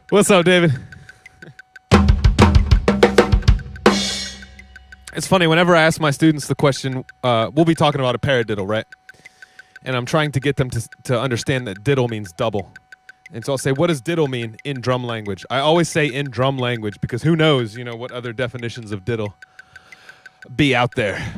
What's up, David? It's funny, whenever I ask my students the question, we'll be talking about a paradiddle, right? And I'm trying to get them to understand that diddle means double. And so I'll say, what does diddle mean in drum language? I always say in drum language because who knows, what other definitions of diddle be out there.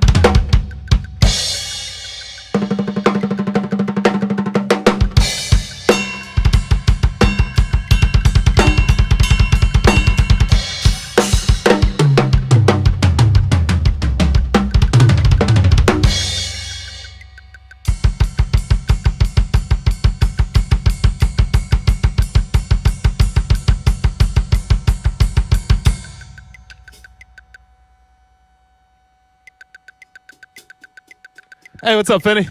Hey, what's up, Finney?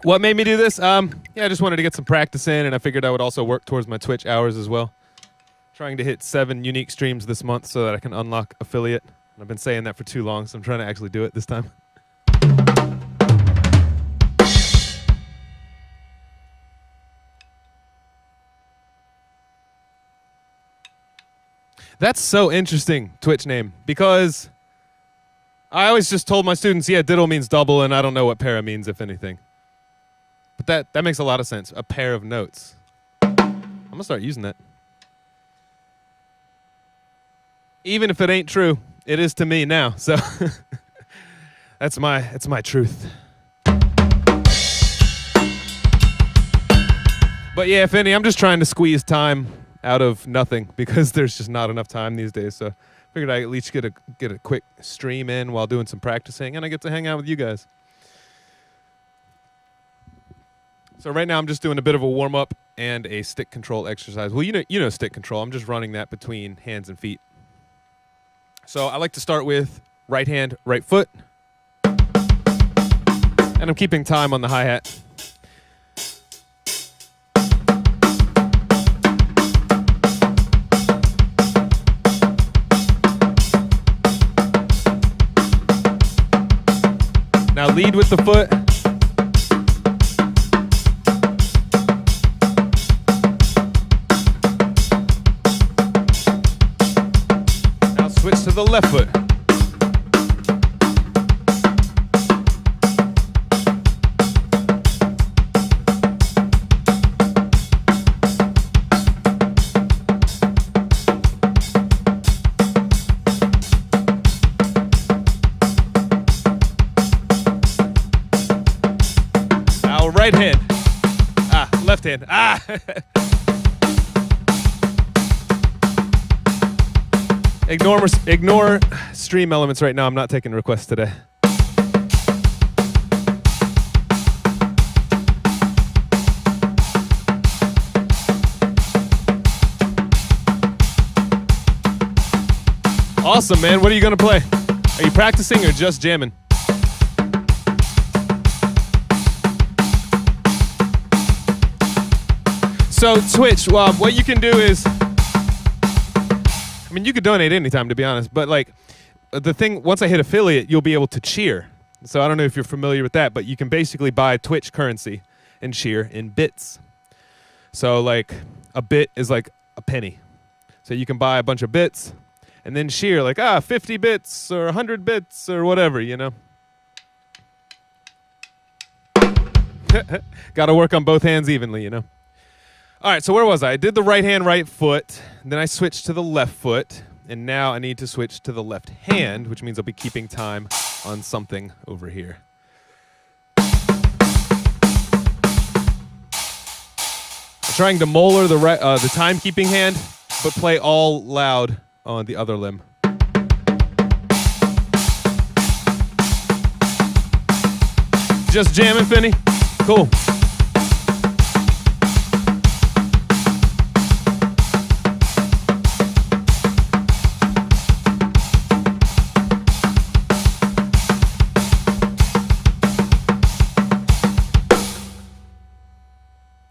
What made me do this? I just wanted to get some practice in, and I figured I would also work towards my Twitch hours as well. Trying to hit 7 unique streams this month so that I can unlock affiliate. I've been saying that for too long, so I'm trying to actually do it this time. That's so interesting, Twitch name, because I always just told my students, yeah, diddle means double, and I don't know what para means, if anything. But that makes a lot of sense. A pair of notes. I'm going to start using that. Even if it ain't true, it is to me now. So that's my truth. But yeah, if any, I'm just trying to squeeze time out of nothing because there's just not enough time these days. So I figured I'd at least get a quick stream in while doing some practicing, and I get to hang out with you guys. So right now I'm just doing a bit of a warm-up and a stick control exercise. Well, you know stick control. I'm just running that between hands and feet. So I like to start with right hand, right foot. And I'm keeping time on the hi-hat. Now lead with the foot. Switch to the left foot. Now right hand. Left hand. Ignore stream elements right now. I'm not taking requests today. Awesome, man. What are you going to play? Are you practicing or just jamming? So Twitch, what you can do is, you could donate anytime, to be honest, but the thing, once I hit affiliate, you'll be able to cheer. So I don't know if you're familiar with that, but you can basically buy Twitch currency and cheer in bits. So a bit is like a penny. So you can buy a bunch of bits and then cheer 50 bits or 100 bits or whatever, Got to work on both hands evenly, All right, so where was I? I did the right hand, right foot. Then I switched to the left foot. And now I need to switch to the left hand, which means I'll be keeping time on something over here. I'm trying to molar the timekeeping hand, but play all loud on the other limb. Just jamming, Finney? Cool.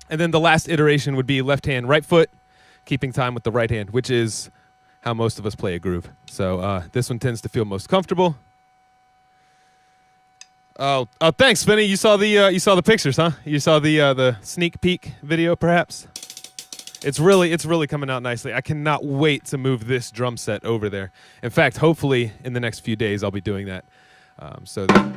And then the last iteration would be left hand, right foot, keeping time with the right hand, which is how most of us play a groove. So this one tends to feel most comfortable. Oh, thanks, Finny. You saw the pictures, huh? You saw the sneak peek video, perhaps. It's really coming out nicely. I cannot wait to move this drum set over there. In fact, hopefully in the next few days I'll be doing that, so that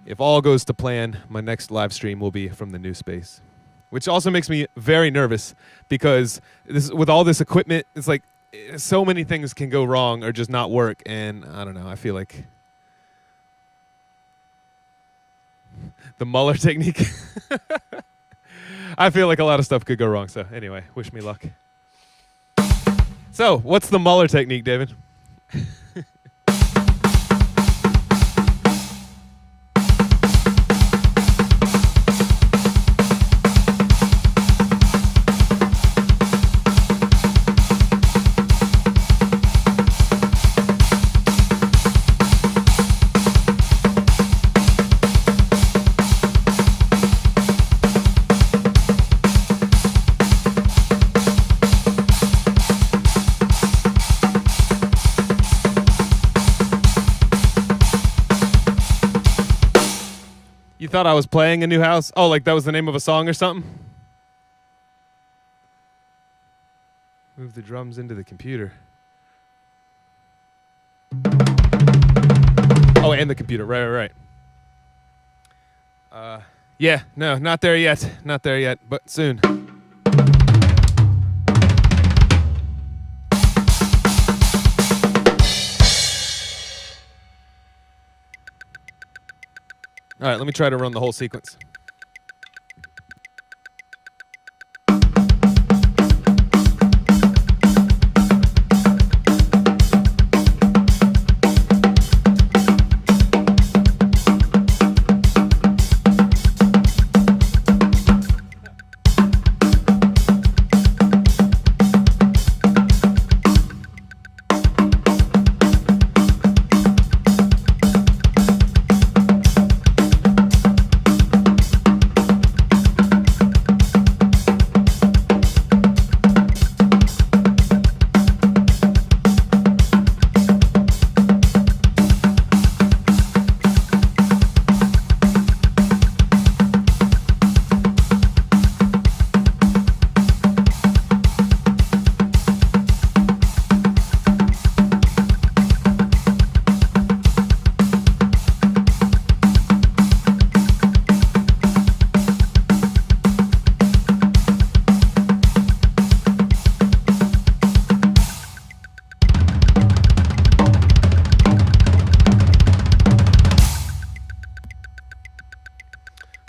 if all goes to plan, my next live stream will be from the new space, which also makes me very nervous because with all this equipment, it's like so many things can go wrong or just not work, and I don't know. I feel like the Muller technique. I feel like a lot of stuff could go wrong. So anyway, wish me luck. So what's the Muller technique, David? You thought I was playing a new house? Oh, like that was the name of a song or something? Move the drums into the computer. Oh, and the computer. Right. Yeah, no, not there yet. Not there yet, but soon. All right, let me try to run the whole sequence.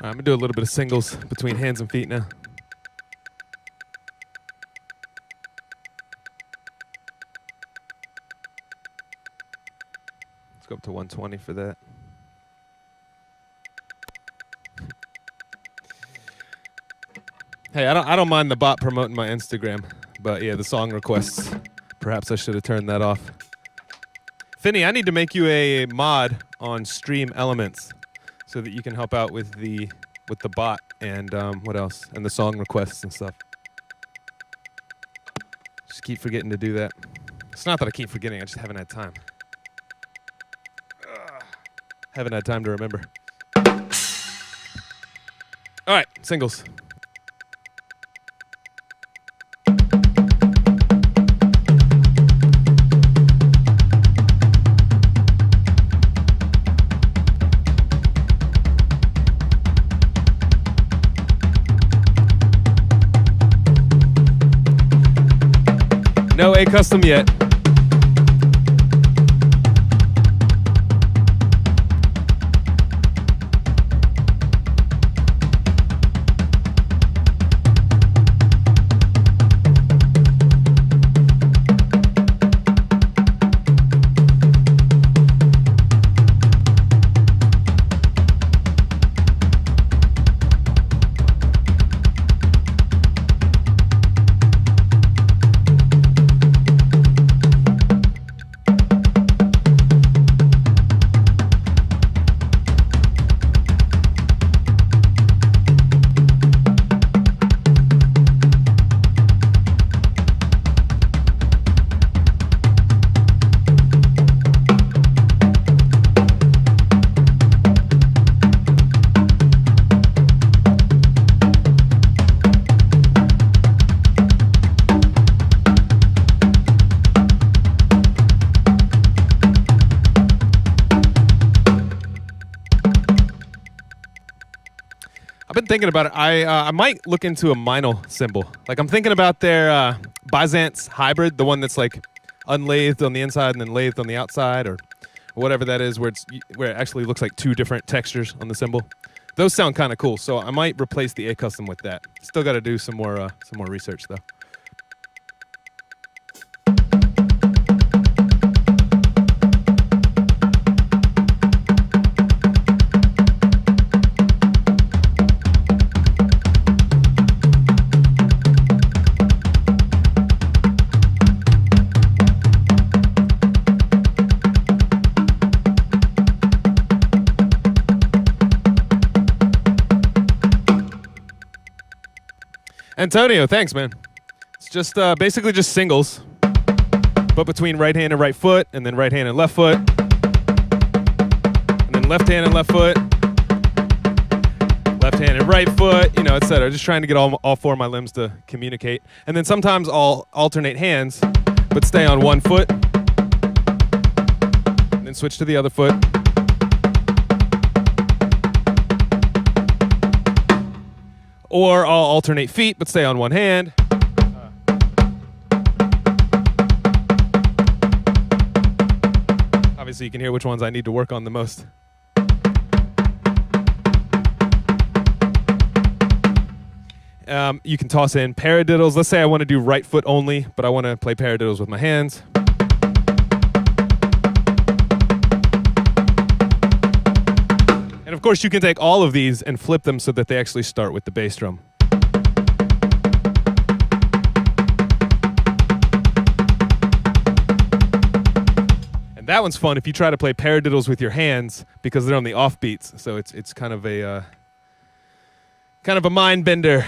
I'm going to do a little bit of singles between hands and feet now. Let's go up to 120 for that. Hey, I don't mind the bot promoting my Instagram, but yeah, the song requests. Perhaps I should have turned that off. Finney, I need to make you a mod on Stream Elements so that you can help out with the bot and what else? And the song requests and stuff. Just keep forgetting to do that. It's not that I keep forgetting, I just haven't had time. Haven't had time to remember. All right, singles. No A custom yet. thinking about it. I might look into a Meinl cymbal. Like I'm thinking about their Byzance hybrid, the one that's like unlathed on the inside and then lathed on the outside, or whatever that is, where it actually looks like two different textures on the cymbal. Those sound kind of cool, so I might replace the A custom with that. Still got to do some more research though. Antonio, thanks, man. It's just basically just singles, but between right hand and right foot, and then right hand and left foot, and then left hand and left foot, left hand and right foot, you know, etc. Just trying to get all four of my limbs to communicate. And then sometimes I'll alternate hands, but stay on one foot, and then switch to the other foot. Or I'll alternate feet, but stay on one hand. Obviously, you can hear which ones I need to work on the most. You can toss in paradiddles. Let's say I want to do right foot only, but I want to play paradiddles with my hands. And of course, you can take all of these and flip them so that they actually start with the bass drum. And that one's fun if you try to play paradiddles with your hands because they're on the offbeats. So it's kind of a mind bender.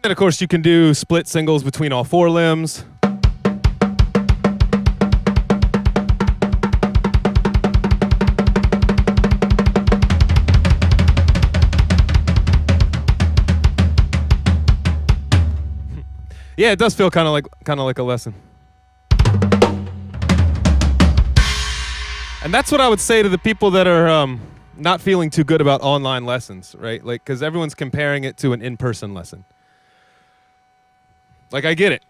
And of course, you can do split singles between all four limbs. Yeah, it does feel kind of like a lesson. And that's what I would say to the people that are not feeling too good about online lessons, right? Like, because everyone's comparing it to an in-person lesson. Like, I get it.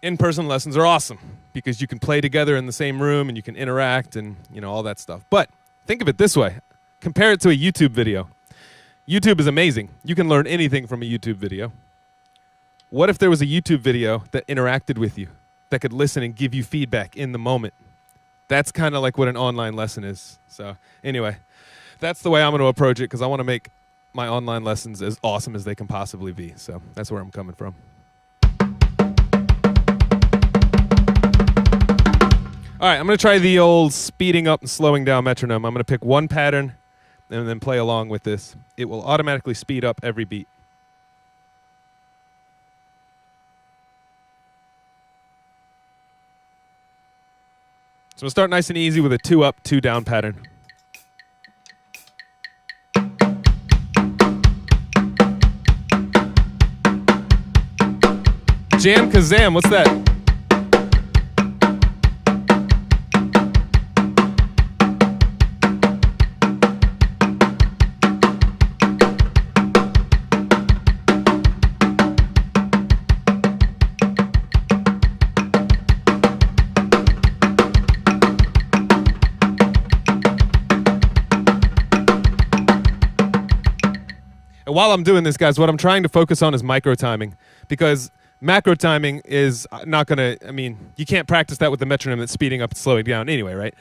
In-person lessons are awesome because you can play together in the same room and you can interact and, you know, all that stuff. But think of it this way. Compare it to a YouTube video. YouTube is amazing. You can learn anything from a YouTube video. What if there was a YouTube video that interacted with you, that could listen and give you feedback in the moment? That's kind of like what an online lesson is. So anyway, that's the way I'm going to approach it because I want to make my online lessons as awesome as they can possibly be. So that's where I'm coming from. All right, I'm going to try the old speeding up and slowing down metronome. I'm going to pick one pattern and then play along with this. It will automatically speed up every beat. So we'll start nice and easy with a 2 up, 2 down pattern. Jam Kazam, what's that? While I'm doing this, guys, what I'm trying to focus on is micro timing, because macro timing is not going to, I mean, you can't practice that with the metronome that's speeding up and slowing down anyway, right?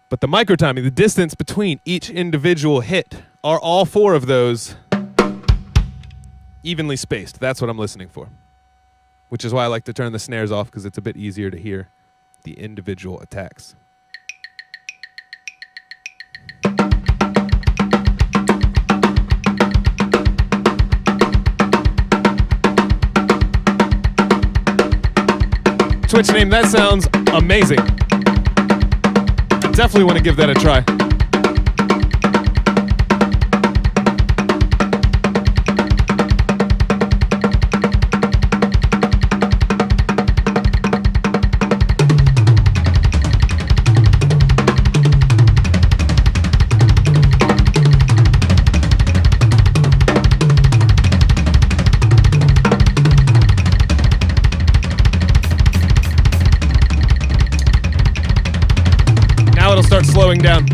But the micro timing, the distance between each individual hit, are all four of those evenly spaced. That's what I'm listening for, which is why I like to turn the snares off, because it's a bit easier to hear the individual attacks. Twitch name, that sounds amazing. I definitely want to give that a try. slowing down.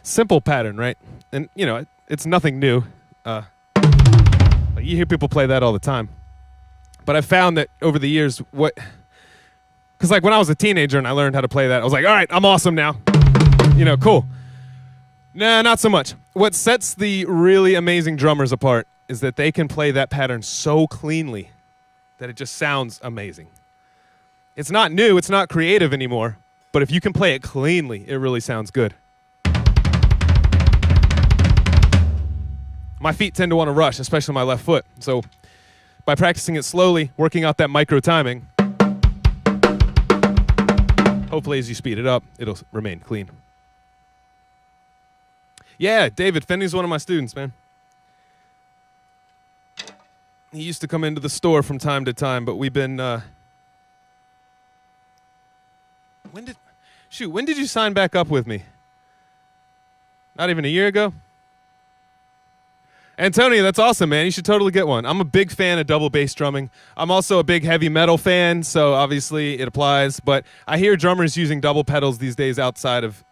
Simple pattern, right? And, you know, it's nothing new. Like you hear people play that all the time. But I've found that over the years, because like when I was a teenager and I learned how to play that, I was like, all right, I'm awesome now. You know, cool. Nah, not so much. What sets the really amazing drummers apart is that they can play that pattern so cleanly that it just sounds amazing. It's not new, it's not creative anymore, but if you can play it cleanly, it really sounds good. My feet tend to want to rush, especially my left foot. So by practicing it slowly, working out that micro timing, hopefully as you speed it up, it'll remain clean. Yeah, David, Finney's one of my students, man. He used to come into the store from time to time, but we've been... When did you sign back up with me? Not even a year ago? Antonio, that's awesome, man. You should totally get one. I'm a big fan of double bass drumming. I'm also a big heavy metal fan, so obviously it applies. But I hear drummers using double pedals these days outside of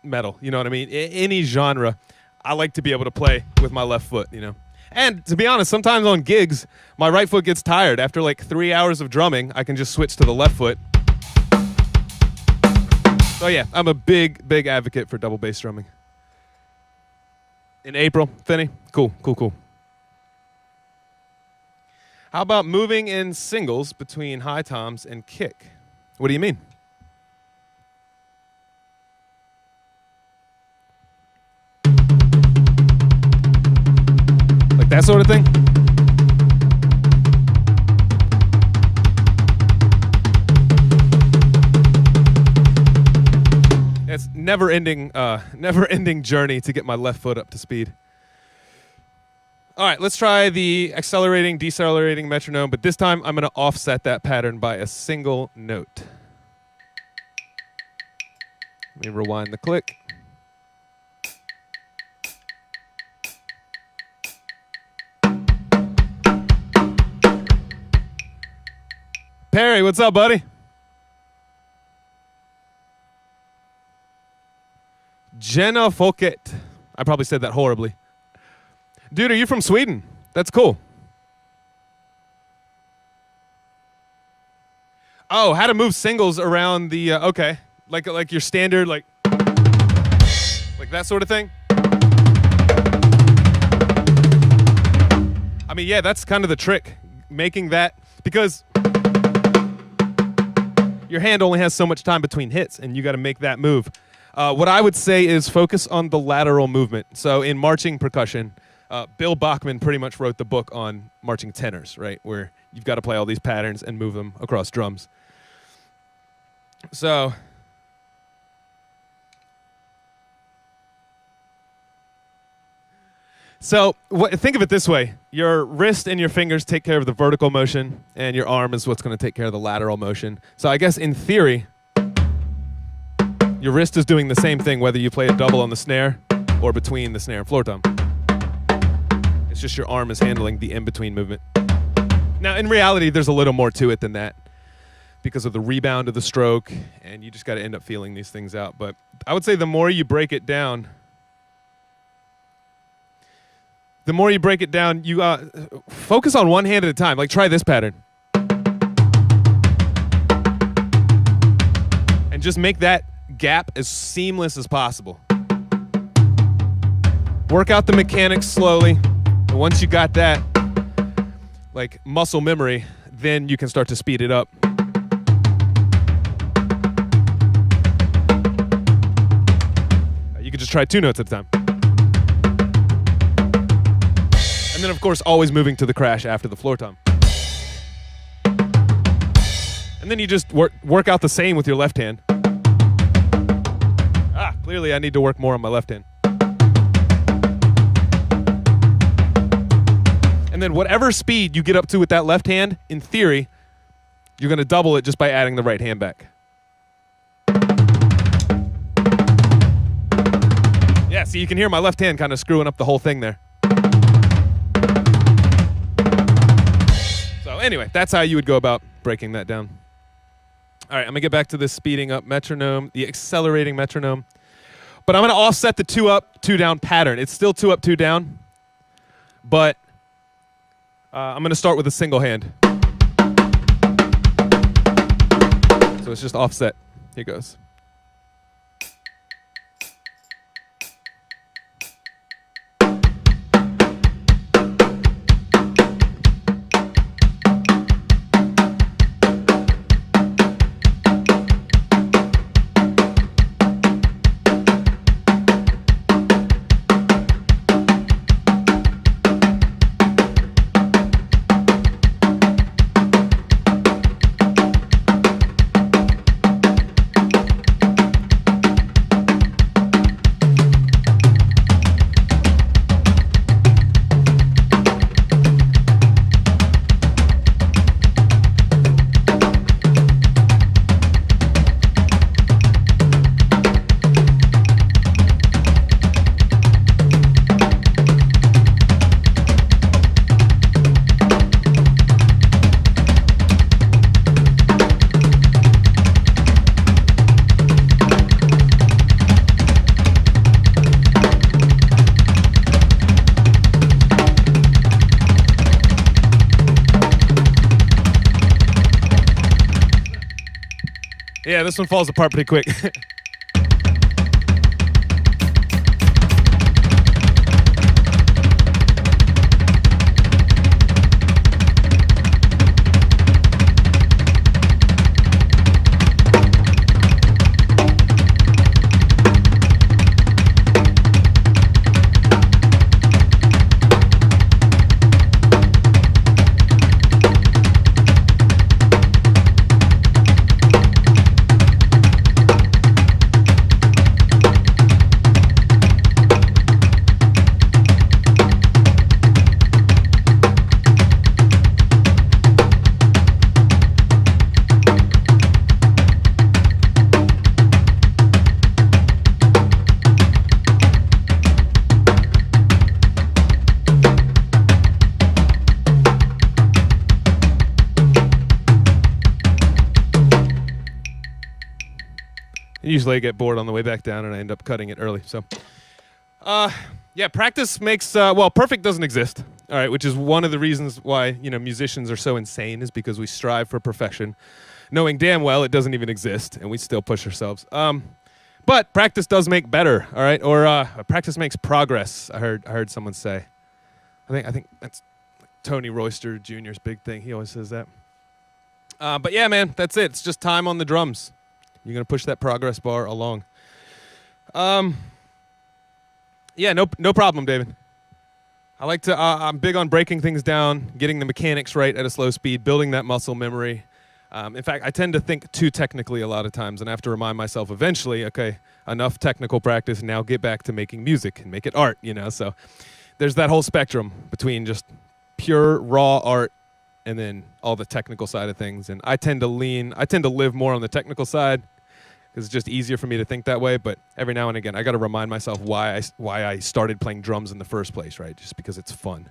metal. You know what I mean? Any genre, I like to be able to play with my left foot, you know. And to be honest, sometimes on gigs, my right foot gets tired. After like 3 hours of drumming, I can just switch to the left foot. So yeah, I'm a big, big advocate for double bass drumming. In April, Finney? Cool. How about moving in singles between high toms and kick? What do you mean? Like that sort of thing? It's never-ending journey to get my left foot up to speed. All right, let's try the accelerating, decelerating metronome, but this time I'm going to offset that pattern by a single note. Let me rewind the click. Perry, what's up, buddy? Jenna Folket. I probably said that horribly. Dude, are you from Sweden? That's cool. Oh, how to move singles around the, okay. Like your standard, like that sort of thing? I mean, yeah, that's kind of the trick. Making that, because your hand only has so much time between hits, and you got to make that move. What I would say is focus on the lateral movement. So in marching percussion, Bill Bachman pretty much wrote the book on marching tenors, right? Where you've got to play all these patterns and move them across drums. So think of it this way. Your wrist and your fingers take care of the vertical motion, and your arm is what's going to take care of the lateral motion. So I guess in theory, your wrist is doing the same thing whether you play a double on the snare or between the snare and floor tom. It's just your arm is handling the in-between movement. Now, in reality, there's a little more to it than that because of the rebound of the stroke, and you just got to end up feeling these things out. But I would say the more you break it down, you focus on one hand at a time. Like, try this pattern. And just make that gap as seamless as possible. Work out the mechanics slowly. And once you got that, like muscle memory, then you can start to speed it up. You can just try 2 notes at a time. And then, of course, always moving to the crash after the floor tom. And then you just work out the same with your left hand. Clearly I need to work more on my left hand. And then whatever speed you get up to with that left hand, in theory, you're going to double it just by adding the right hand back. Yeah, see, you can hear my left hand kind of screwing up the whole thing there. So anyway, that's how you would go about breaking that down. All right, I'm going to get back to this speeding up metronome, the accelerating metronome. But I'm going to offset the 2 up, 2 down pattern. It's still 2 up, 2 down, but I'm going to start with a single hand. So it's just offset. Here goes. Yeah, this one falls apart pretty quick. Usually I get bored on the way back down and I end up cutting it early. So, yeah, practice makes, well, perfect doesn't exist, all right, which is one of the reasons why, you know, musicians are so insane, is because we strive for perfection, knowing damn well it doesn't even exist, and we still push ourselves. But practice does make better, all right, or practice makes progress, I heard someone say. I think that's Tony Royster Jr.'s big thing. He always says that. But yeah, man, that's it. It's just time on the drums. You're going to push that progress bar along. Yeah, no problem, David. I like to, I'm big on breaking things down, getting the mechanics right at a slow speed, building that muscle memory. In fact, I tend to think too technically a lot of times, and I have to remind myself eventually, okay, enough technical practice, now get back to making music and make it art, you know? So there's that whole spectrum between just pure raw art and then all the technical side of things. And I tend to live more on the technical side because it's just easier for me to think that way. But every now and again, I got to remind myself why I started playing drums in the first place, right? Just because it's fun.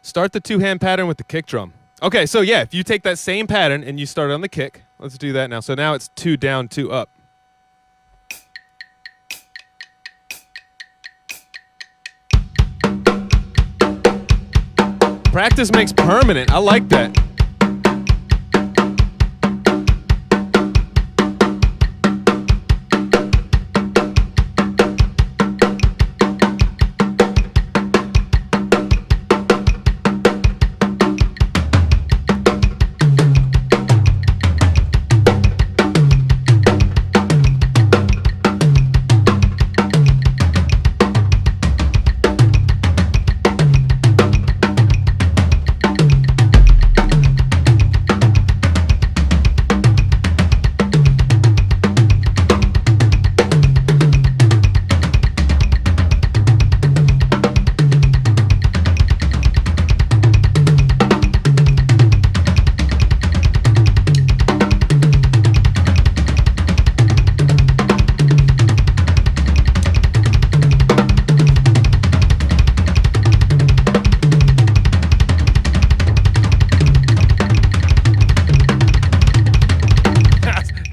Start the 2-hand pattern with the kick drum. Okay, so yeah, if you take that same pattern and you start on the kick, let's do that now. So now it's 2 down, 2 up. Practice makes permanent. I like that.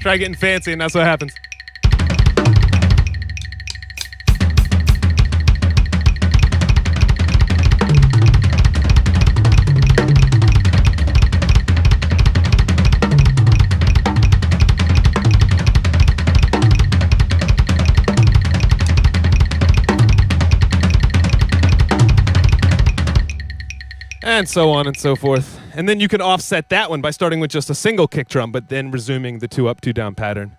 Try getting fancy, and that's what happens. And so on and so forth. And then you can offset that one by starting with just a single kick drum, but then resuming the 2 up, 2 down pattern.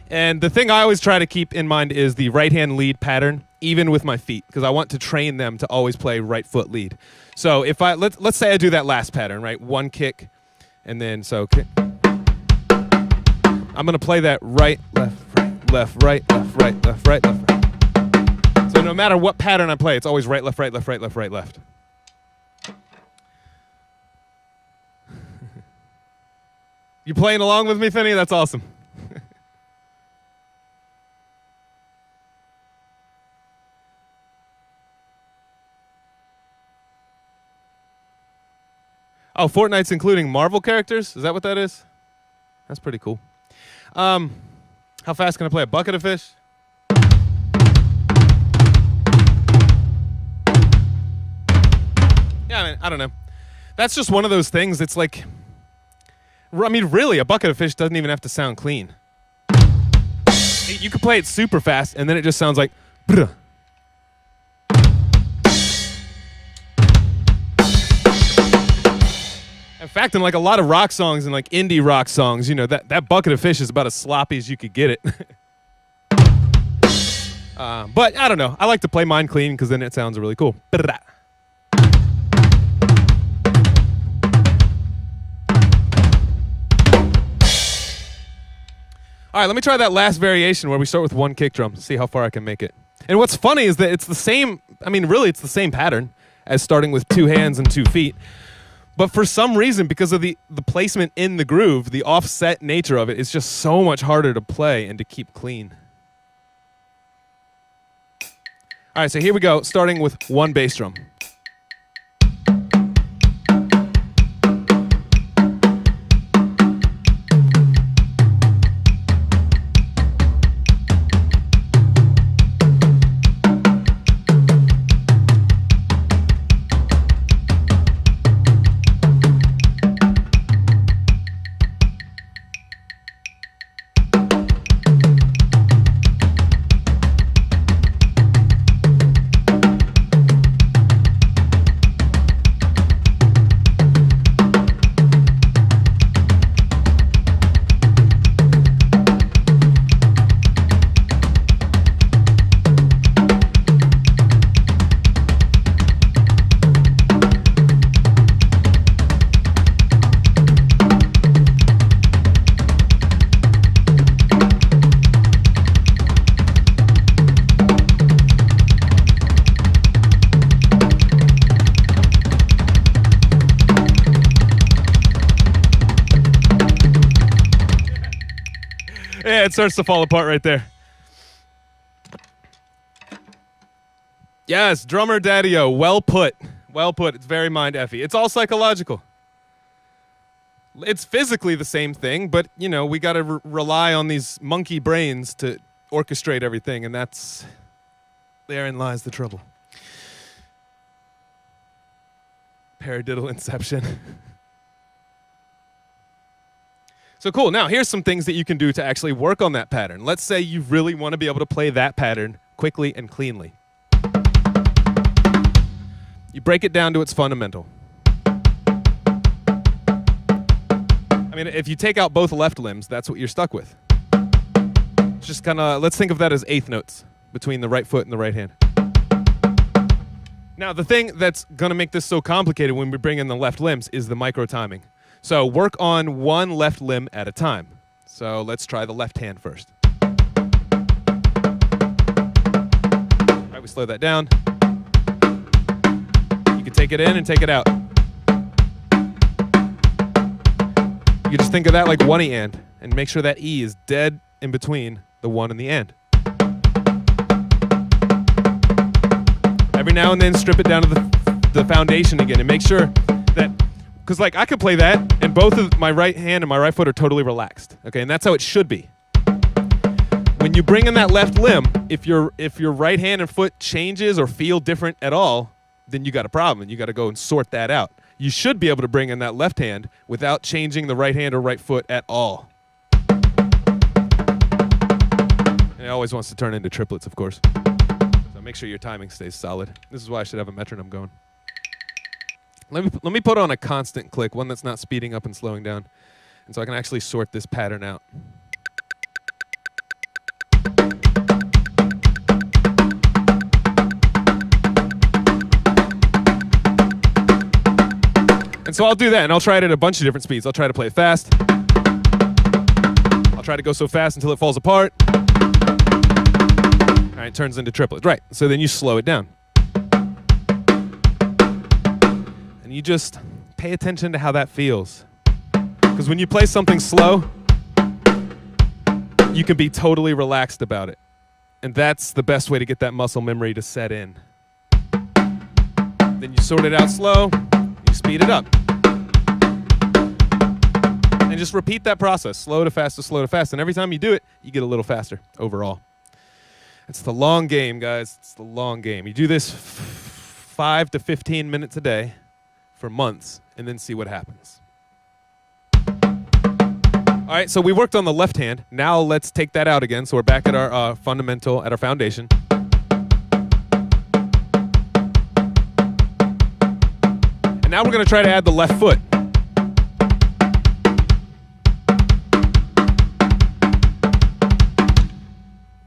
And the thing I always try to keep in mind is the right hand lead pattern, even with my feet, because I want to train them to always play right foot lead. So if let's say I do that last pattern, right? 1 kick, and then so kick. I'm gonna play that right, left, right, left, right, left, right, left, right, left, right. So no matter what pattern I play, it's always right, left, right, left, right, left, right, left. You playing along with me, Finney? That's awesome. Oh, Fortnite's including Marvel characters? Is that what that is? That's pretty cool. How fast can I play a bucket of fish? Yeah, I mean, I don't know. That's just one of those things. It's like, I mean, really, a bucket of fish doesn't even have to sound clean. You could play it super fast, and then it just sounds like, bruh. In fact, in like a lot of rock songs and like indie rock songs, you know, that bucket of fish is about as sloppy as you could get it. But I don't know. I like to play mine clean because then it sounds really cool. All right, let me try that last variation where we start with 1 kick drum, see how far I can make it. And what's funny is that it's the same, I mean, really it's the same pattern as starting with 2 hands and 2 feet. But for some reason, because of the placement in the groove, the offset nature of it is just so much harder to play and to keep clean. All right, so here we go, starting with 1 bass drum. Yeah, it starts to fall apart right there. Yes, drummer daddy-o, well put. Well put. It's very mind-effy. It's all psychological. It's physically the same thing, but, you know, we got to rely on these monkey brains to orchestrate everything, and that's... therein lies the trouble. Paradiddle inception. So cool. Now, here's some things that you can do to actually work on that pattern. Let's say you really want to be able to play that pattern quickly and cleanly. You break it down to its fundamental. I mean, if you take out both left limbs, that's what you're stuck with. It's just kind of, let's think of that as eighth notes between the right foot and the right hand. Now, the thing that's going to make this so complicated when we bring in the left limbs is the micro timing. So work on one left limb at a time. So let's try the left hand first. All right, we slow that down. You can take it in and take it out. You just think of that like one E and make sure that E is dead in between the one and the and. Every now and then strip it down to the foundation again and make sure that, because like I could play that and both of my right hand and my right foot are totally relaxed. Okay, and that's how it should be. When you bring in that left limb, if your right hand and foot changes or feel different at all, then you got a problem, and you got to go and sort that out. You should be able to bring in that left hand without changing the right hand or right foot at all. And it always wants to turn into triplets, of course. So make sure your timing stays solid. This is why I should have a metronome going. Let me put on a constant click, one that's not speeding up and slowing down, and so I can actually sort this pattern out. And so I'll do that, and I'll try it at a bunch of different speeds. I'll try to play it fast. I'll try to go so fast until it falls apart. All right, it turns into triplets. Right, so then you slow it down. And you just pay attention to how that feels. Because when you play something slow, you can be totally relaxed about it. And that's the best way to get that muscle memory to set in. Then you sort it out slow. Speed it up. And just repeat that process, slow to fast to slow to fast. And every time you do it, you get a little faster overall. It's the long game, guys. It's the long game. You do this 5 to 15 minutes a day for months, and then see what happens. All right, so we worked on the left hand. Now let's take that out again. So we're back at our fundamental, at our foundation. Now we're going to try to add the left foot.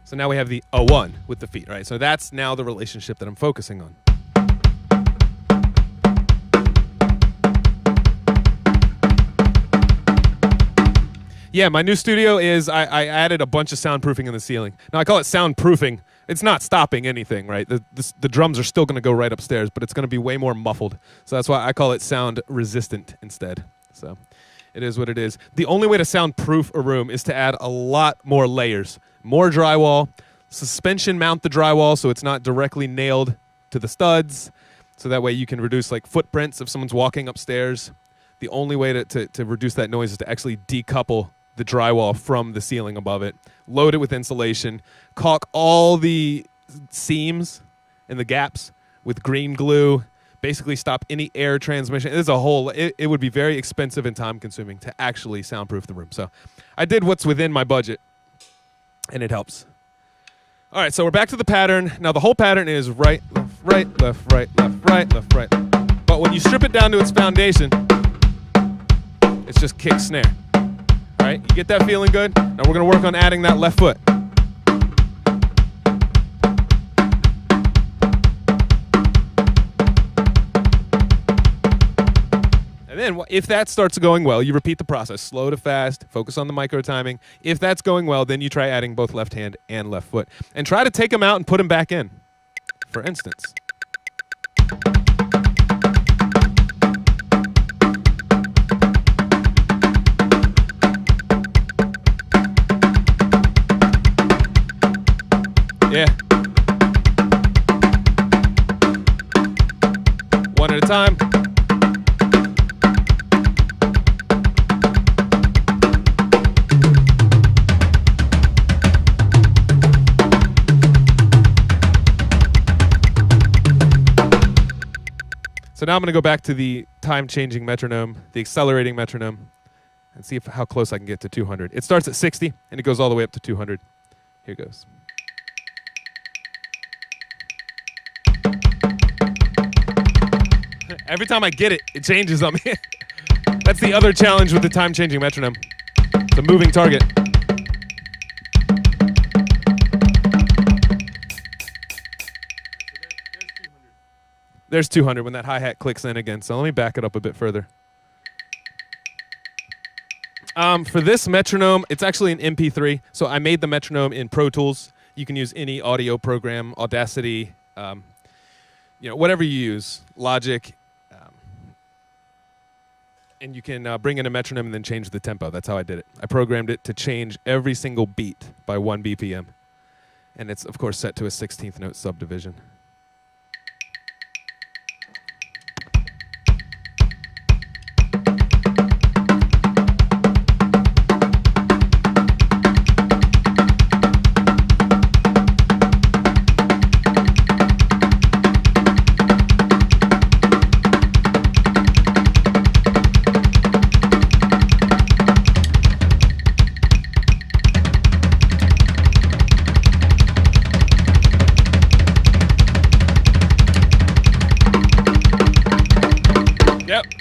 So now we have the A1 with the feet, right? So that's now the relationship that I'm focusing on. Yeah, my new studio is, I added a bunch of soundproofing in the ceiling. Now I call it soundproofing. It's not stopping anything, right? The drums are still going to go right upstairs, but it's going to be way more muffled. So that's why I call it sound resistant instead. So it is what it is. The only way to soundproof a room is to add a lot more layers. More drywall, suspension mount the drywall so it's not directly nailed to the studs. So that way you can reduce like footprints if someone's walking upstairs. The only way to reduce that noise is to actually decouple the drywall from the ceiling above it, load it with insulation, caulk all the seams and the gaps with green glue, basically stop any air transmission. There's a whole, it would be very expensive and time consuming to actually soundproof the room. So I did what's within my budget, and it helps. All right, so we're back to the pattern. Now the whole pattern is right, left, right, left, right, left, right, left, right. But when you strip it down to its foundation, it's just kick, snare. All right, you get that feeling good? Now we're going to work on adding that left foot. And then if that starts going well, you repeat the process, slow to fast, focus on the micro timing. If that's going well, then you try adding both left hand and left foot. And try to take them out and put them back in, for instance. Yeah. One at a time. So now I'm going to go back to the time-changing metronome, the accelerating metronome, and see how close I can get to 200. It starts at 60, and it goes all the way up to 200. Here goes. Every time I get it, it changes on me. That's the other challenge with the time-changing metronome. It's a moving target. There's 200 when that hi-hat clicks in again, so let me back it up a bit further. For this metronome, it's actually an MP3, so I made the metronome in Pro Tools. You can use any audio program, Audacity, whatever you use, Logic, and you can bring in a metronome and then change the tempo. That's how I did it. I programmed it to change every single beat by 1 BPM, and it's, of course, set to a 16th note subdivision.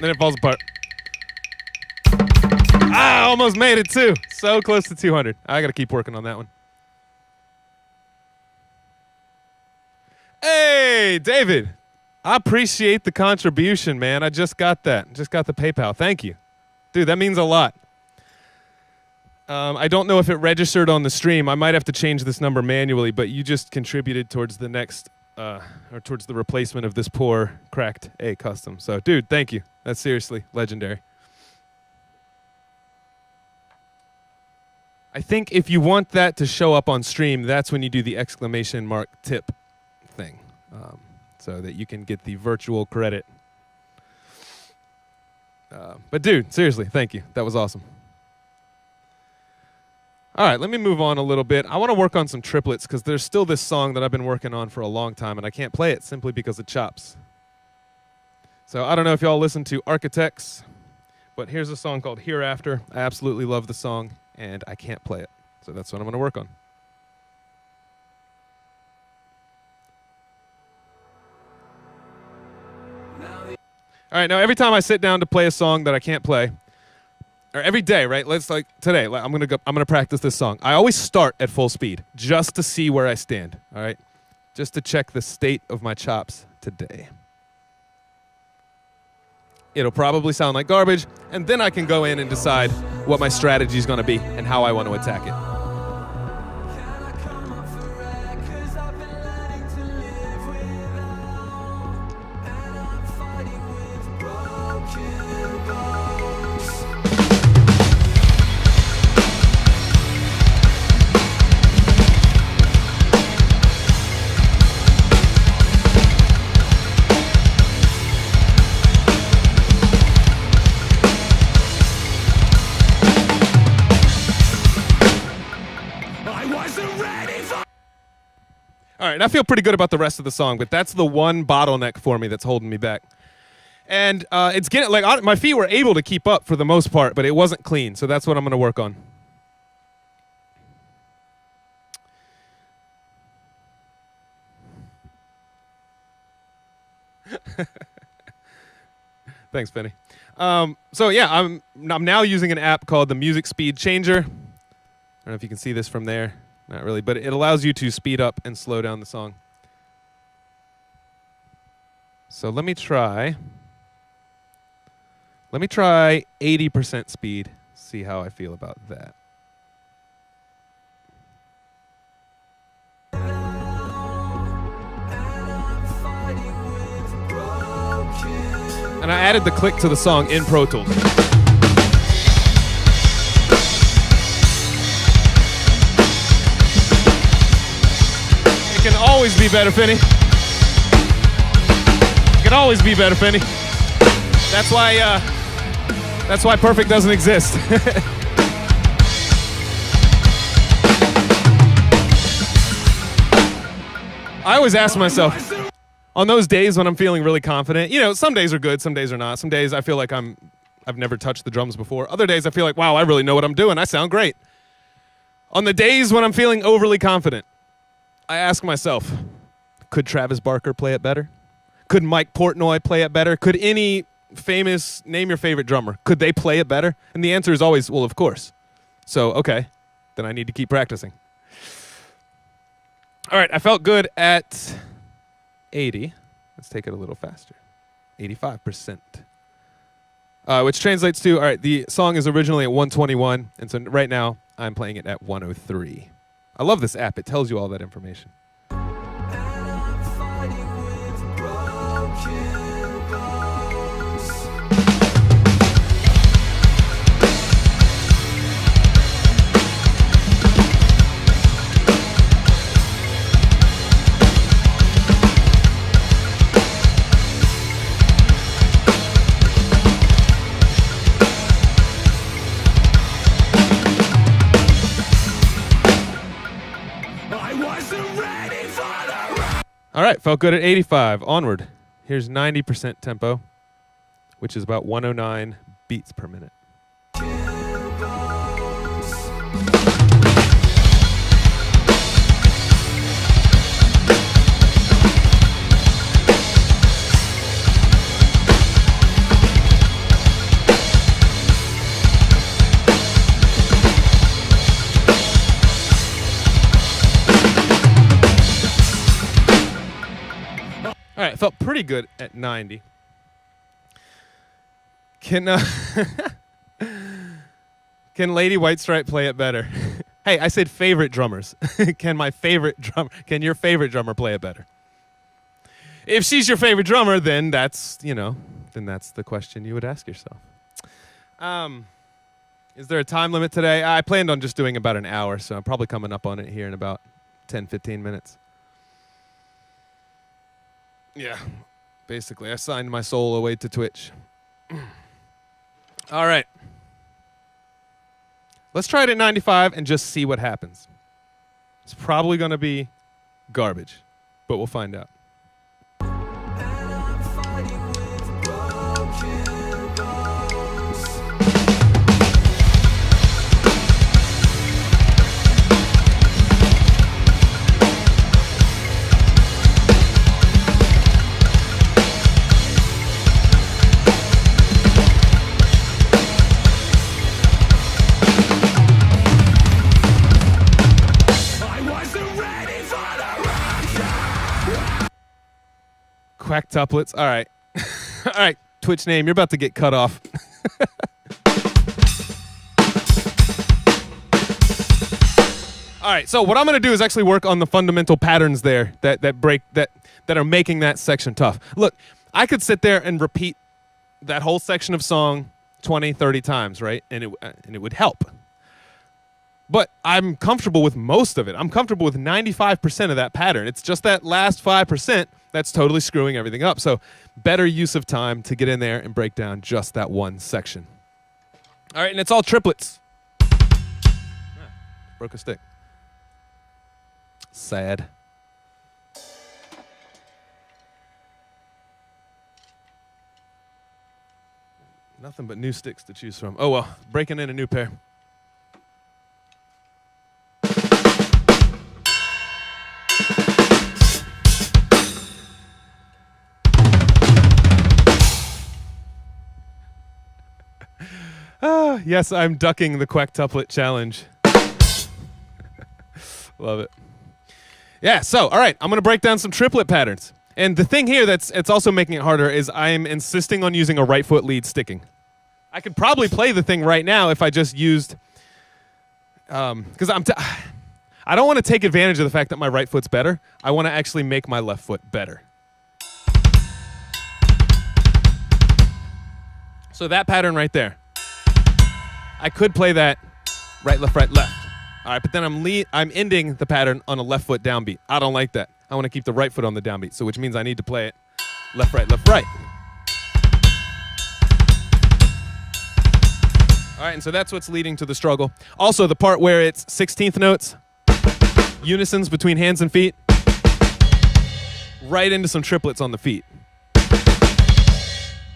Then it falls apart. Ah, almost made it too. So close to 200. I got to keep working on that one. Hey, David. I appreciate the contribution, man. I just got that. Just got the PayPal. Thank you. Dude, that means a lot. I don't know if it registered on the stream. I might have to change this number manually, but you just contributed towards the next, or towards the replacement of this poor cracked A custom. So, dude, thank you. That's seriously legendary. I think if you want that to show up on stream, that's when you do the exclamation mark tip thing, so that you can get the virtual credit. But dude, seriously, thank you. That was awesome. All right, let me move on a little bit. I want to work on some triplets because there's still this song that I've been working on for a long time, and I can't play it simply because of chops. So I don't know if y'all listen to Architects, but here's a song called Hereafter. I absolutely love the song, and I can't play it. So that's what I'm going to work on. All right, now every time I sit down to play a song that I can't play, or every day, right? Let's like today, I'm gonna practice this song. I always start at full speed just to see where I stand. All right, just to check the state of my chops today. It'll probably sound like garbage, and then I can go in and decide what my strategy is gonna be and how I want to attack it. All right, and I feel pretty good about the rest of the song, but that's the one bottleneck for me that's holding me back. And it's getting like my feet were able to keep up for the most part, but it wasn't clean, so that's what I'm going to work on. Thanks, Penny. So yeah, I'm now using an app called the Music Speed Changer. I don't know if you can see this from there. Not really, but it allows you to speed up and slow down the song. So let me try 80% speed, see how I feel about that. And I added the click to the song in Pro Tools. It can always be better, Penny. It can always be better, Penny. That's why perfect doesn't exist. I always ask myself, on those days when I'm feeling really confident, you know, some days are good, some days are not. Some days I feel like I've never touched the drums before. Other days I feel like, wow, I really know what I'm doing. I sound great. On the days when I'm feeling overly confident, I ask myself, could Travis Barker play it better? Could Mike Portnoy play it better? Could any famous, name your favorite drummer, could they play it better? And the answer is always, well, of course. So, okay, then I need to keep practicing. All right, I felt good at 80. Let's take it a little faster. 85%. Which translates to, all right, the song is originally at 121, and so right now I'm playing it at 103. I love this app. It tells you all that information. All right, felt good at 85. Onward. Here's 90% tempo, which is about 109 beats per minute. pretty good at 90. Can can Lady White Stripe play it better? Hey, I said favorite drummers. Can your favorite drummer play it better? If she's your favorite drummer, then that's the question you would ask yourself. Is there a time limit today? I planned on just doing about an hour, so I'm probably coming up on it here in about 10, 15 minutes. Yeah, basically, I signed my soul away to Twitch. All right. Let's try it at 95 and just see what happens. It's probably going to be garbage, but we'll find out. Quacktuplets. All right. All right, Twitch name, you're about to get cut off. All right, so what I'm going to do is actually work on the fundamental patterns there that are making that section tough. Look, I could sit there and repeat that whole section of song 20, 30 times, right? And it would help. But I'm comfortable with most of it. I'm comfortable with 95% of that pattern. It's just that last 5% that's totally screwing everything up. So better use of time to get in there and break down just that one section. All right, and it's all triplets. Broke a stick. Sad. Nothing but new sticks to choose from. Oh, well, breaking in a new pair. Yes, I'm ducking the quacktuplet challenge. Love it. Yeah, so, all right, I'm going to break down some triplet patterns. And the thing here it's also making it harder is I'm insisting on using a right foot lead sticking. I could probably play the thing right now if I just used, because I don't want to take advantage of the fact that my right foot's better. I want to actually make my left foot better. So that pattern right there. I could play that right, left, right, left. All right, but then I'm ending the pattern on a left foot downbeat. I don't like that. I want to keep the right foot on the downbeat, so which means I need to play it left, right, left, right. All right, and so that's what's leading to the struggle. Also, the part where it's 16th notes, unisons between hands and feet, right into some triplets on the feet.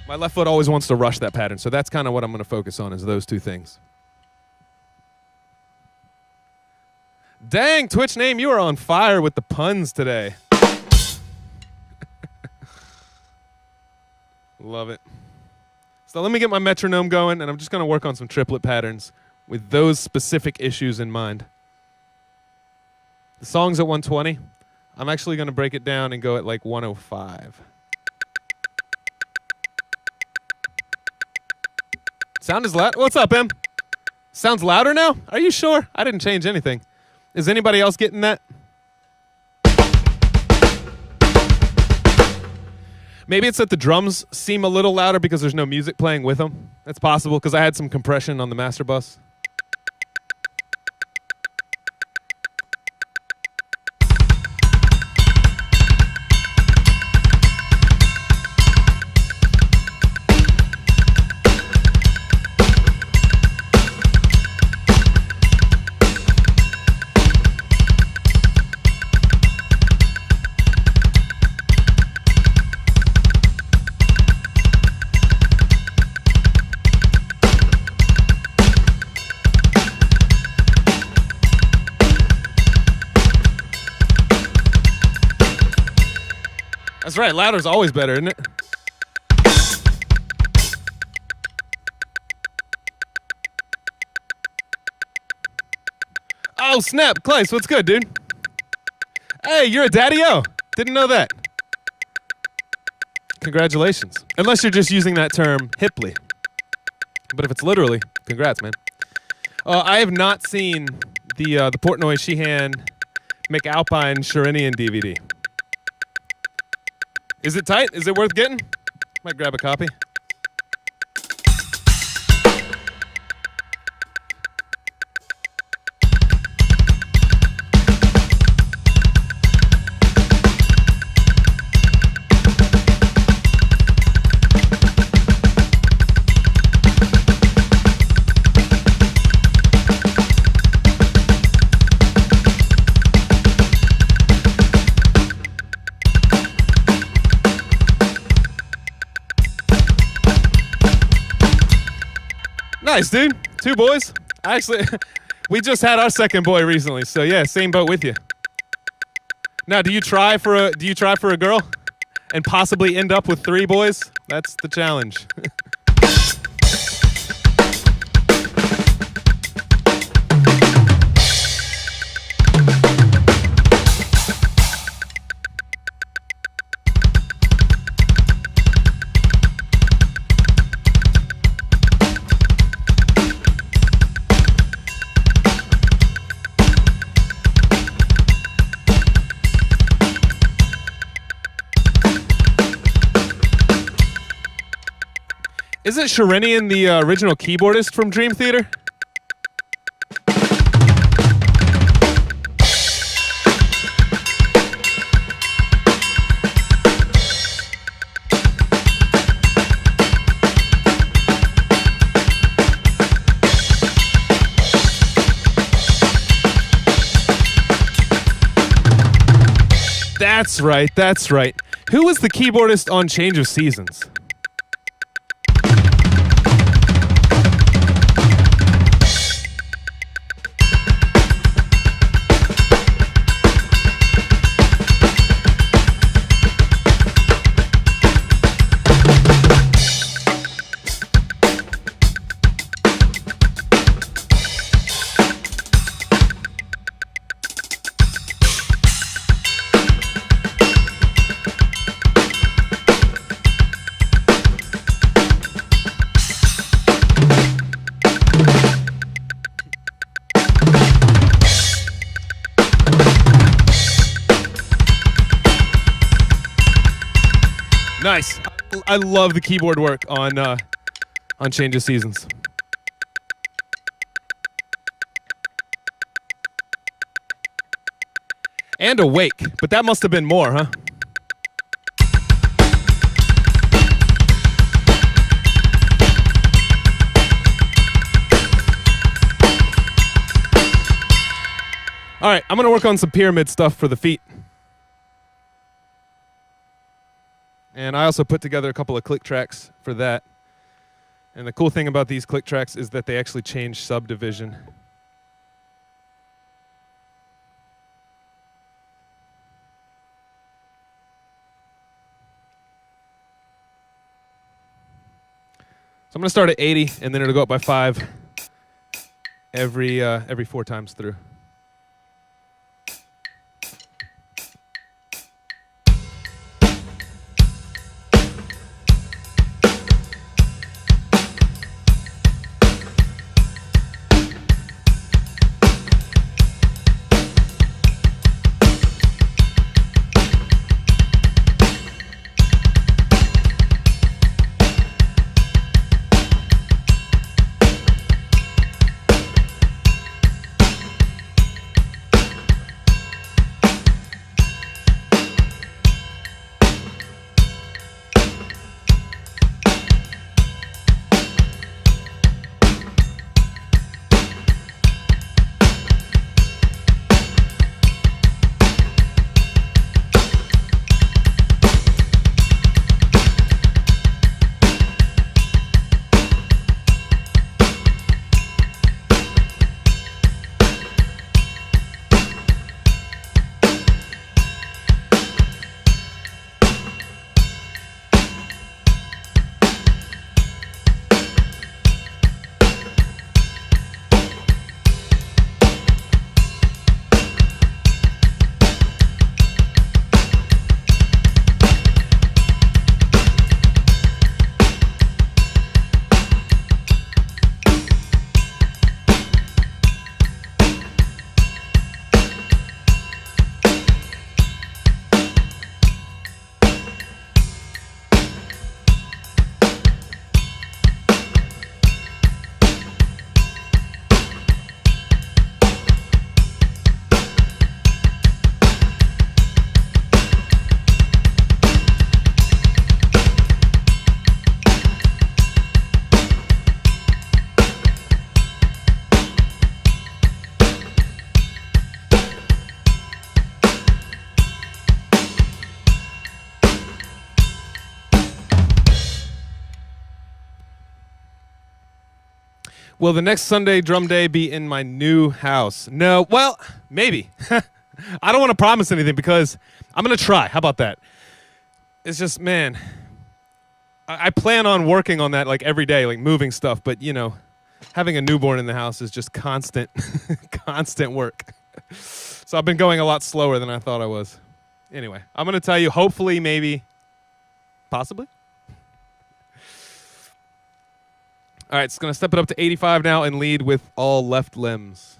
My left foot always wants to rush that pattern, so that's kind of what I'm going to focus on is those two things. Dang, Twitch name, you are on fire with the puns today. Love it. So let me get my metronome going, and I'm just going to work on some triplet patterns with those specific issues in mind. The song's at 120. I'm actually going to break it down and go at like 105. Sound is loud. What's up, Em? Sounds louder now? Are you sure? I didn't change anything. Is anybody else getting that? Maybe it's that the drums seem a little louder because there's no music playing with them. That's possible because I had some compression on the master bus. That's right, louder's always better, isn't it? Oh, snap. Clace, what's good, dude? Hey, you're a daddy-o. Didn't know that. congratulations. Unless you're just using that term hiply. But if it's literally, congrats, man. I have not seen the Portnoy Sheehan McAlpine Sherinian DVD. Is it tight? Is it worth getting? Might grab a copy. Nice, dude. 2 boys. Actually, we just had our second boy recently, so yeah, same boat with you. Now, do you try for a girl and possibly end up with 3 boys? That's the challenge. Isn't Sherinian the original keyboardist from Dream Theater? That's right, that's right. Who was the keyboardist on Change of Seasons? Nice. I love the keyboard work on Change of Seasons. And Awake, but that must have been more, huh? All right, I'm going to work on some pyramid stuff for the feet. And I also put together a couple of click tracks for that. And the cool thing about these click tracks is that they actually change subdivision. So I'm going to start at 80, and then it'll go up by 5 every 4 times through. Will the next Sunday drum day be in my new house? No. Well, maybe. I don't want to promise anything because I'm going to try. How about that? It's just, man, I plan on working on that like every day, like moving stuff. But, you know, having a newborn in the house is just constant, constant work. So I've been going a lot slower than I thought I was. Anyway, I'm going to tell you, hopefully, maybe, possibly. All right, it's going to step it up to 85 now and lead with All Left Limbs.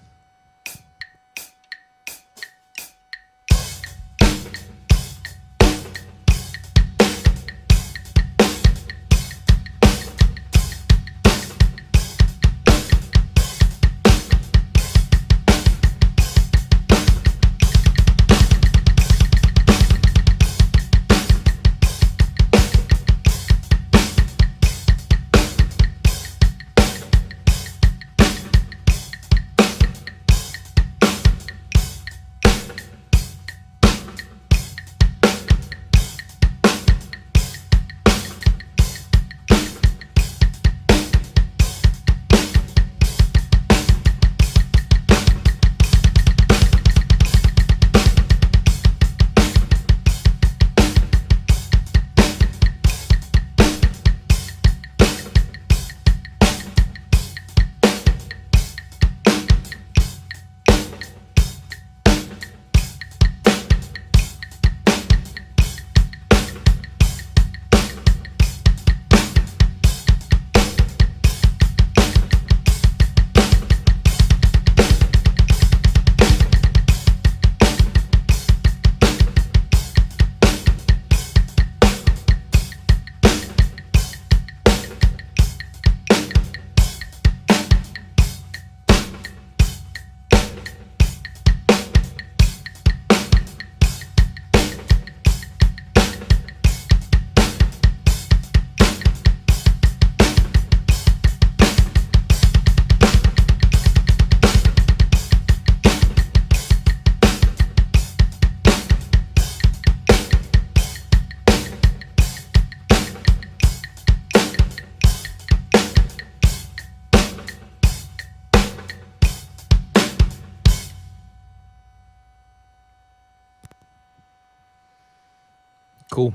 Cool.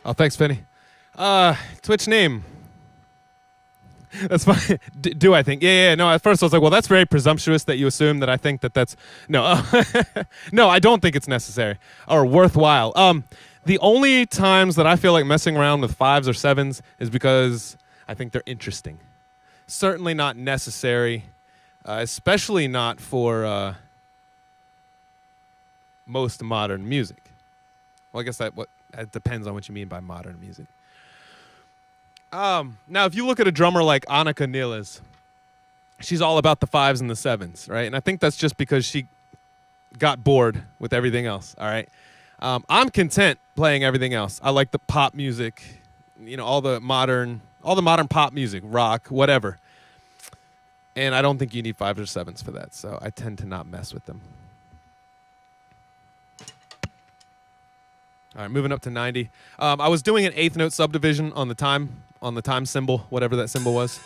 Oh, thanks, Finney. Twitch name. That's fine. Do I think? Yeah. No, at first I was like, well, that's very presumptuous that you assume that I think that that's... No. No, I don't think it's necessary or worthwhile. The only times that I feel like messing around with 5s or 7s is because I think they're interesting. Certainly not necessary, especially not for most modern music. Well, I guess that depends on what you mean by modern music. Now, if you look at a drummer like Annika Niels, she's all about the 5s and the 7s, right? And I think that's just because she got bored with everything else, all right? I'm content playing everything else. I like the pop music, you know, all the modern pop music, rock, whatever. And I don't think you need 5s or 7s for that, so I tend to not mess with them. All right, moving up to 90. I was doing an 8th note subdivision on the time symbol, whatever that symbol was.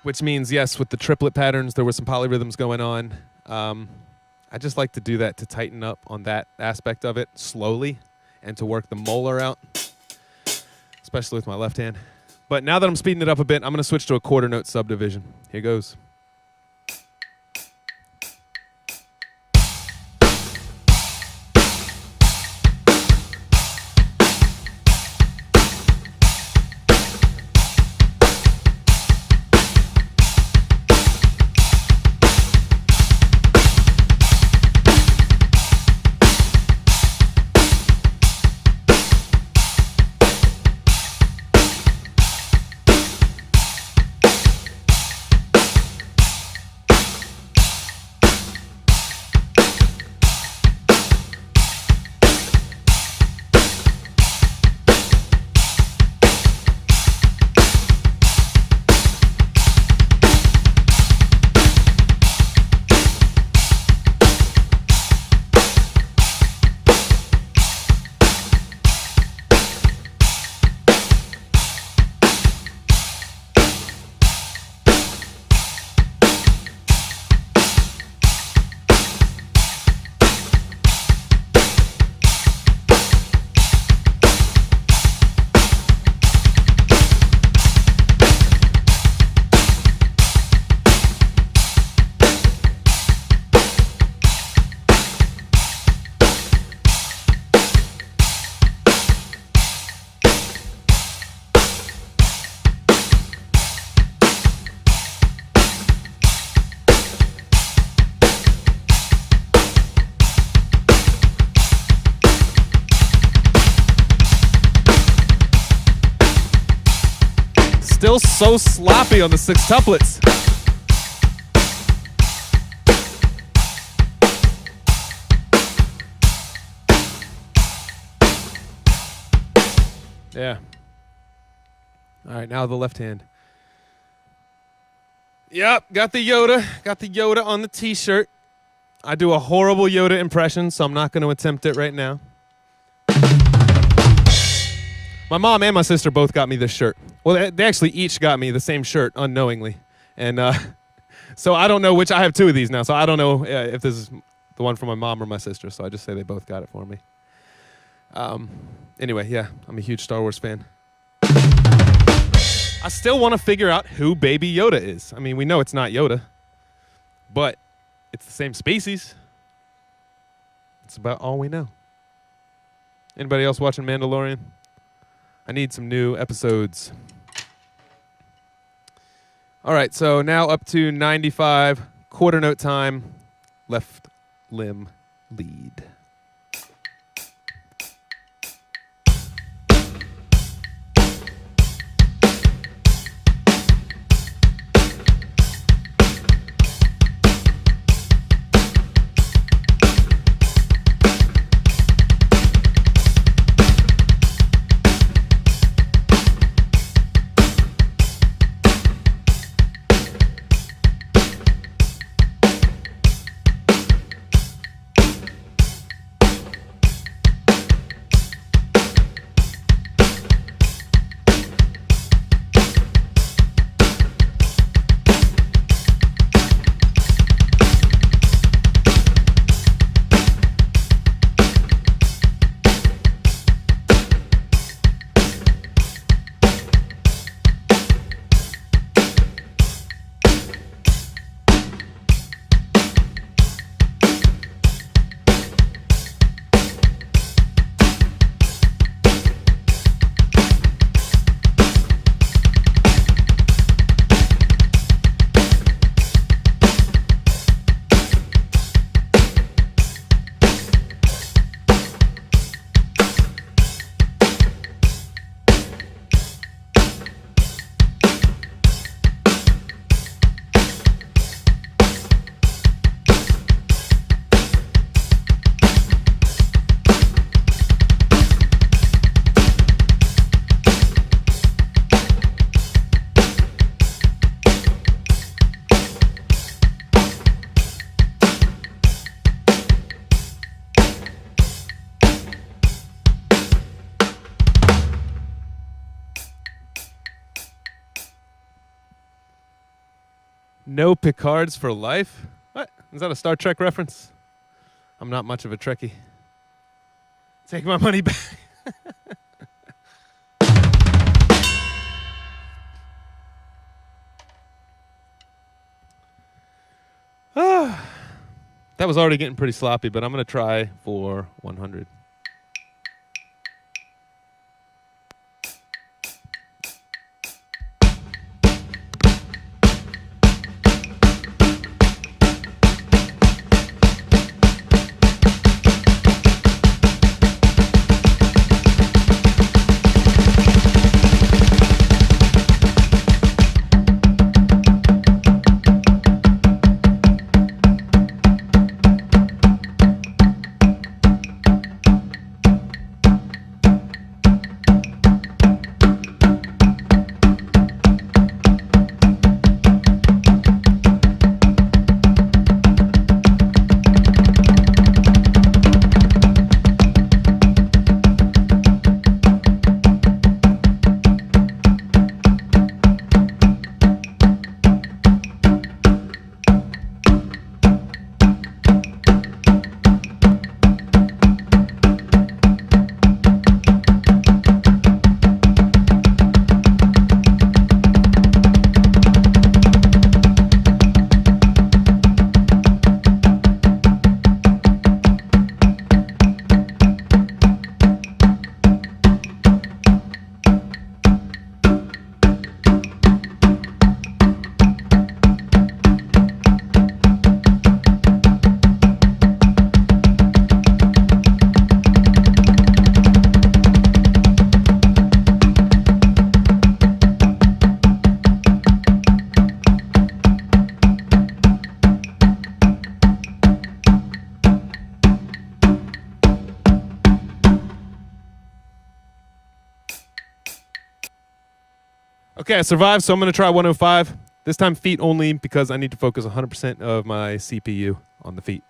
Which means, yes, with the triplet patterns, there were some polyrhythms going on. I just like to do that to tighten up on that aspect of it slowly and to work the molar out, especially with my left hand. But now that I'm speeding it up a bit, I'm going to switch to a quarter note subdivision. Here goes. Still so sloppy on the sextuplets. Yeah. All right, now the left hand. Yep, got the Yoda. Got the Yoda on the t-shirt. I do a horrible Yoda impression, so I'm not going to attempt it right now. My mom and my sister both got me this shirt. Well, they actually each got me the same shirt unknowingly. And so I don't know which. I have two of these now, so I don't know if this is the one from my mom or my sister, so I just say they both got it for me. Anyway, yeah, I'm a huge Star Wars fan. I still want to figure out who Baby Yoda is. I mean, we know it's not Yoda, but it's the same species. It's about all we know. Anybody else watching Mandalorian? I need some new episodes. All right, so now up to 95, quarter note time, left limb lead. No Picards for life? What? Is that a Star Trek reference? I'm not much of a Trekkie. Take my money back. That was already getting pretty sloppy, but I'm going to try for 100. Okay, I survived, so I'm going to try 105. This time feet only because I need to focus 100% of my CPU on the feet.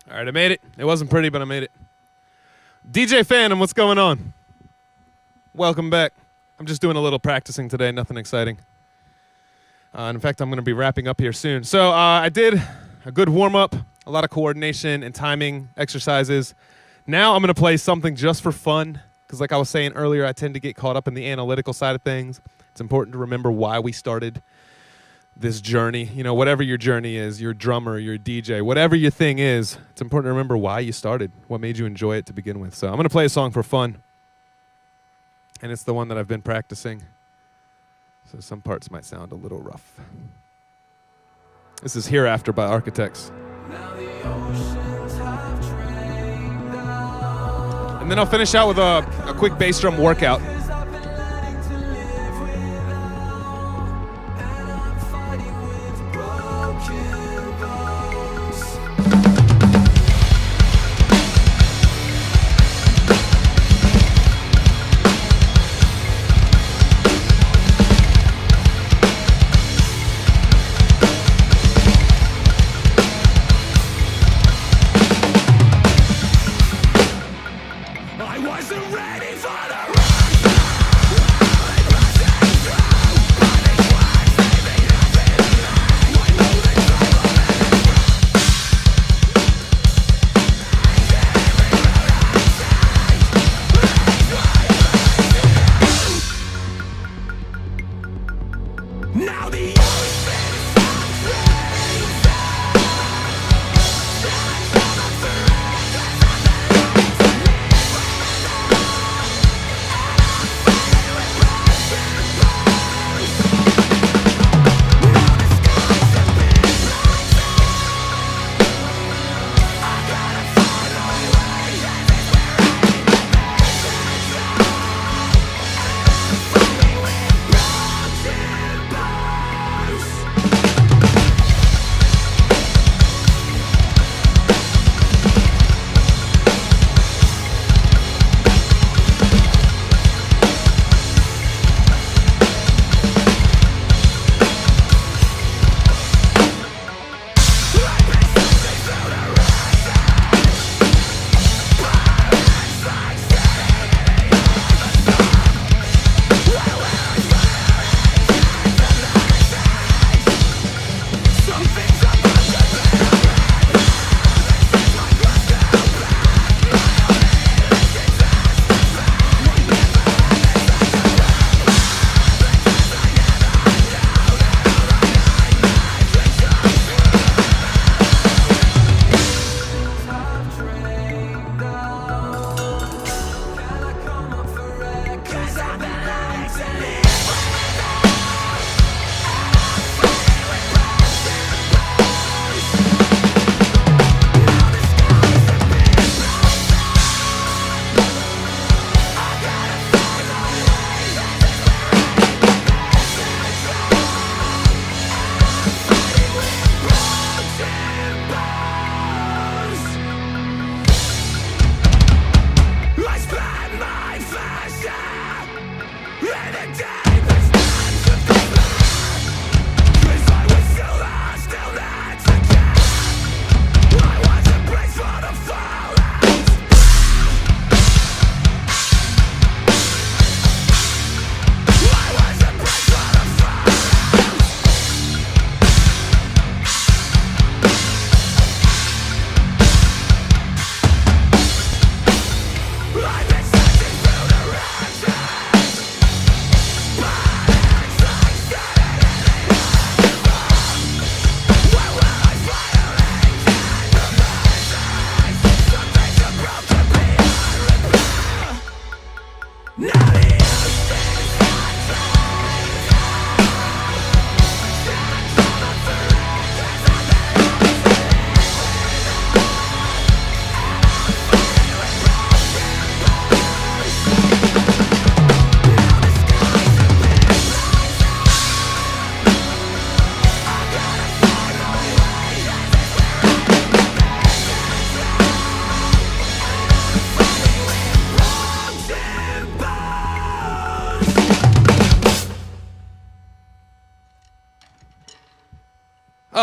All right, I made it. It wasn't pretty, but I made it. DJ Phantom, what's going on? Welcome back. I'm just doing a little practicing today, nothing exciting. And in fact, I'm going to be wrapping up here soon. So I did a good warm-up, a lot of coordination and timing exercises. Now I'm going to play something just for fun, because like I was saying earlier, I tend to get caught up in the analytical side of things. It's important to remember why we started this journey. You know, whatever your journey is, your drummer, your DJ, whatever your thing is, it's important to remember why you started, what made you enjoy it to begin with. So I'm going to play a song for fun, and it's the one that I've been practicing. So some parts might sound a little rough. This is Hereafter by Architects. And then I'll finish out with a quick bass drum workout.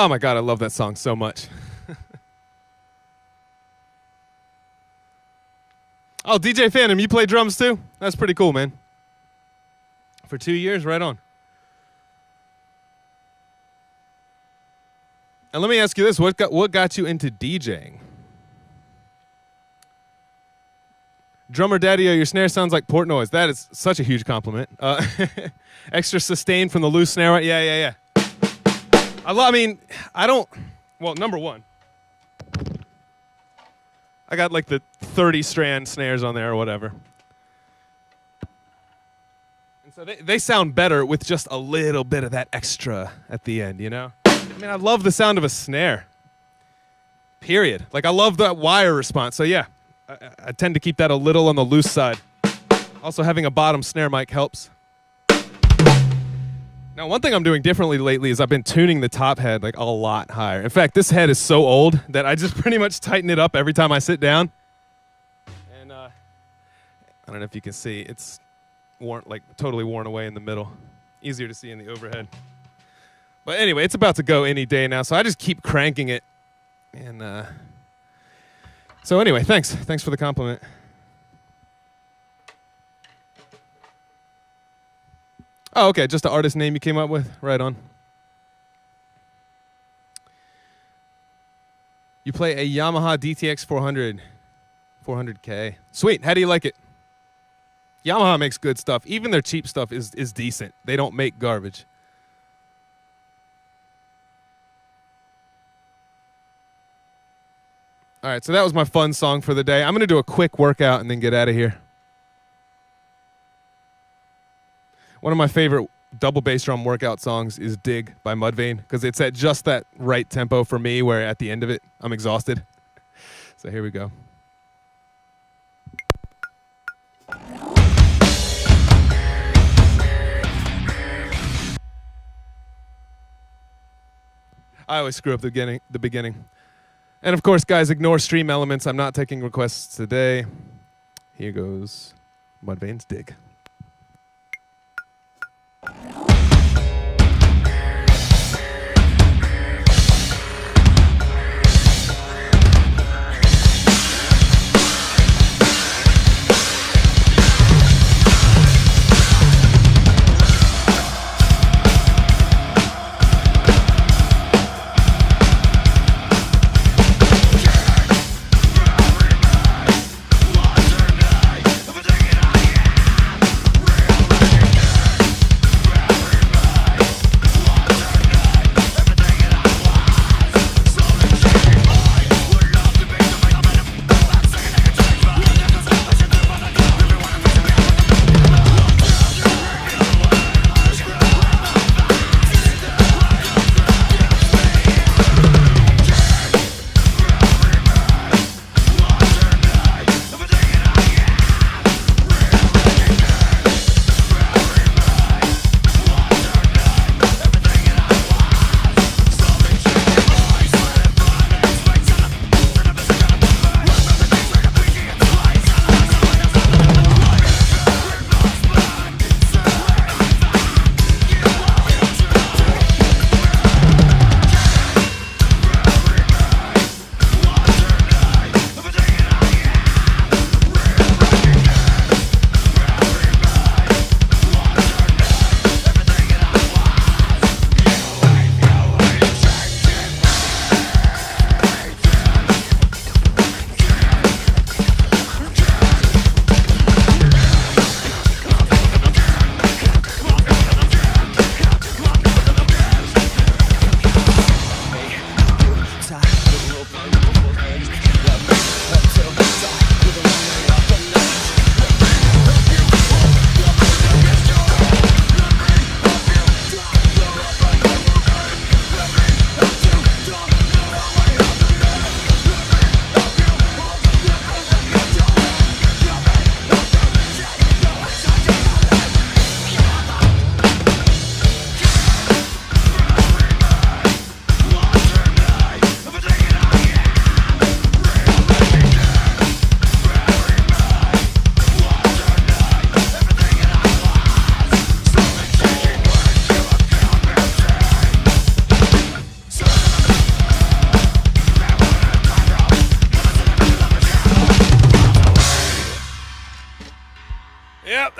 Oh my God, I love that song so much. Oh, DJ Phantom, you play drums too? That's pretty cool, man. For 2 years, right on. And let me ask you this: what got you into DJing? Drummer Daddy-O, your snare sounds like Portnoy's. That is such a huge compliment. Extra sustain from the loose snare. Yeah. Well, number one, I got like the 30-strand snares on there or whatever. And so they sound better with just a little bit of that extra at the end, you know? I mean, I love the sound of a snare. Period. Like, I love that wire response. So, yeah, I tend to keep that a little on the loose side. Also, having a bottom snare mic helps. Now, one thing I'm doing differently lately is I've been tuning the top head like a lot higher. In fact, this head is so old that I just pretty much tighten it up every time I sit down. And I don't know if you can see, it's totally worn away in the middle. Easier to see in the overhead. But anyway, it's about to go any day now, so I just keep cranking it. And so anyway, thanks for the compliment. Oh, okay, just the artist name you came up with? Right on. You play a Yamaha DTX 400, 400K. Sweet, how do you like it? Yamaha makes good stuff. Even their cheap stuff is decent. They don't make garbage. All right, so that was my fun song for the day. I'm going to do a quick workout and then get out of here. One of my favorite double bass drum workout songs is Dig by Mudvayne because it's at just that right tempo for me where at the end of it, I'm exhausted. So here we go. I always screw up the beginning. And of course, guys, ignore stream elements. I'm not taking requests today. Here goes Mudvayne's Dig.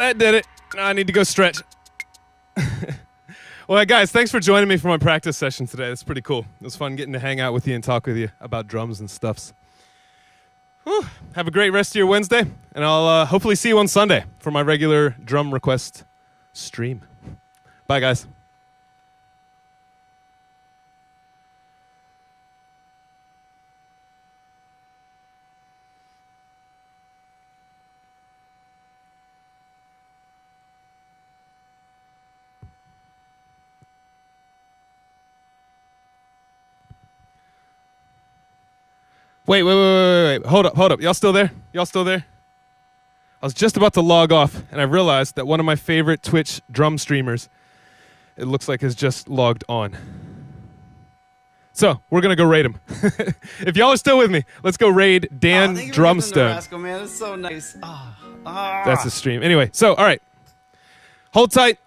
That did it. Now I need to go stretch. Well, guys, thanks for joining me for my practice session today. That's pretty cool. It was fun getting to hang out with you and talk with you about drums and stuffs. Whew. Have a great rest of your Wednesday, and I'll hopefully see you on Sunday for my regular drum request stream. Bye, guys. Wait. Hold up. Y'all still there? I was just about to log off, and I realized that one of my favorite Twitch drum streamers, it looks like, has just logged on. So, we're going to go raid him. If y'all are still with me, let's go raid Dan Drumstone. Rascal, man. That's so nice. That's the stream. Anyway, so, all right. Hold tight.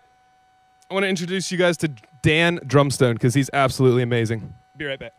I want to introduce you guys to Dan Drumstone because he's absolutely amazing. Be right back.